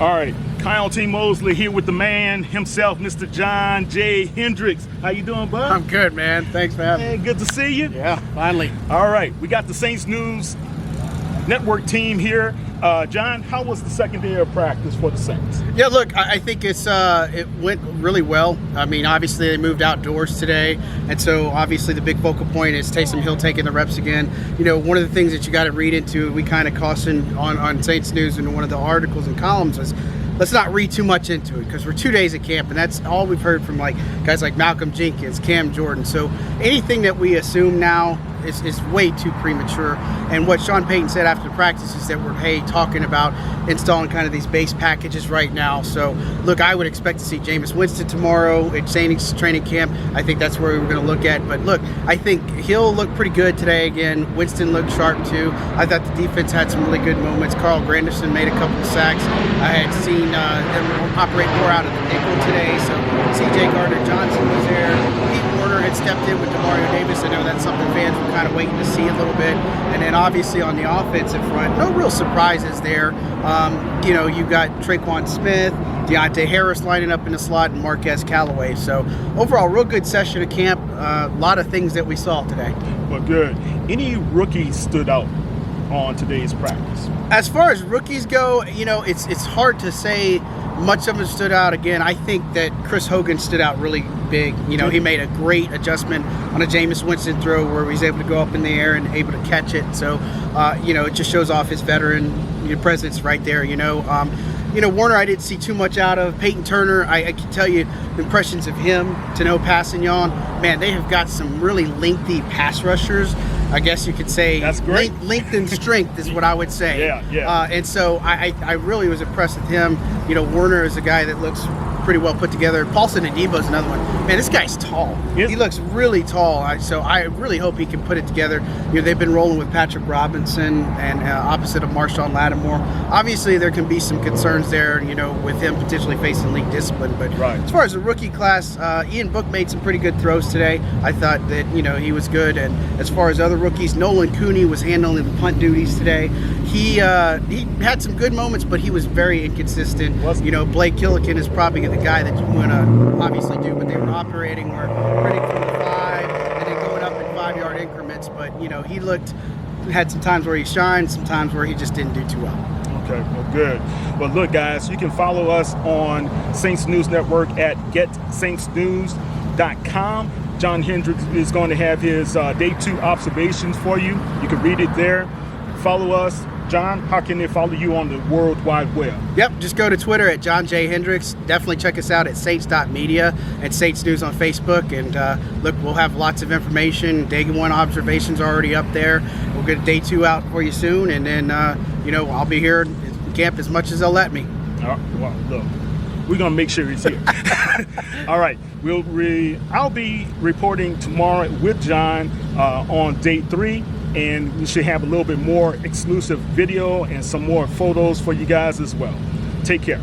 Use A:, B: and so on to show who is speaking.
A: All right, Kyle T. Mosley here with the man himself, Mr. John J. Hendrix. How you doing, bud?
B: I'm good, man. Thanks for having me.
A: Man, good to see you.
B: Yeah, finally.
A: All right, we got the Saints News Network team here. John, how was the second day of practice for the Saints?
B: Yeah, look, I think it went really well. I mean, obviously they moved outdoors today, and so obviously the big focal point is Taysom Hill taking the reps again. You know, one of the things that you got to read into, we kind of cautioned on Saints News in one of the articles and columns, was let's not read too much into it because we're 2 days at camp, and that's all we've heard from guys like Malcolm Jenkins, Cam Jordan. So anything that we assume now is way too premature. And what Sean Payton said after the practice is that we're talking about installing kind of these base packages right now. So look, I would expect to see Jameis Winston tomorrow at Saints training camp. I think that's where we're going to look at. But look, I think Hill looked pretty good today again. Winston looked sharp too. I thought the defense had some really good moments. Carl Granderson made a couple of sacks. I had seen them operate more out of the nickel today. So C.J. Gardner-Johnson was there. Pete Warner had stepped in with Demario Davis. I know that's something fans were kind of waiting to see a little bit. And then obviously on the offensive front, no real surprises there. You know, you got Traquan Smith, Deontay Harris lining up in the slot, and Marquez Callaway. So overall, real good session of camp. A lot of things that we saw today.
A: Well, good. Any rookies stood out on today's practice?
B: As far as rookies go, you know, it's hard to say much of them stood out. Again, I think that Chris Hogan stood out really big. You know, he made a great adjustment on a Jameis Winston throw where he was able to go up in the air and able to catch it. So, you know, it just shows off his veteran presence right there, you know. Warner, I didn't see too much out of. Peyton Turner, I can tell you the impressions of him to no Passignon. Man, they have got some really lengthy pass rushers. I guess you could say
A: that's great.
B: Length and strength is what I would say.
A: Yeah.
B: And so I really was impressed with him. You know, Warner is a guy that looks pretty well put together. Paulson Adebo's another one. Man, this guy's tall. Yes. He looks really tall. So I really hope he can put it together. You know, they've been rolling with Patrick Robinson and opposite of Marshawn Lattimore. Obviously, there can be some concerns there, you know, with him potentially facing league discipline. But as far as the rookie class, Ian Book made some pretty good throws today. I thought that, you know, he was good. And as far as other rookies, Nolan Cooney was handling the punt duties today. He had some good moments, but he was very inconsistent. You know, Blake Killican is probably the guy that you want to obviously do, but they were operating where running from the 5 and then going up in 5-yard increments. But, you know, he had some times where he shined, some times where he just didn't do too well.
A: Okay, well, good. Well, look, guys, you can follow us on Saints News Network at getsaintsnews.com. John Hendrix is going to have his day 2 observations for you. You can read it there. Follow us. John, how can they follow you on the World Wide Web?
B: Yep, just go to Twitter at John J. Hendrix. Definitely check us out at Saints.media and Saints News on Facebook. And look, we'll have lots of information. Day 1 observations are already up there. We'll get day 2 out for you soon. And then, you know, I'll be here in camp as much as they'll let me.
A: Well, look, we're going to make sure he's here. All right. I'll be reporting tomorrow with John on day 3. And we should have a little bit more exclusive video and some more photos for you guys as well. Take care.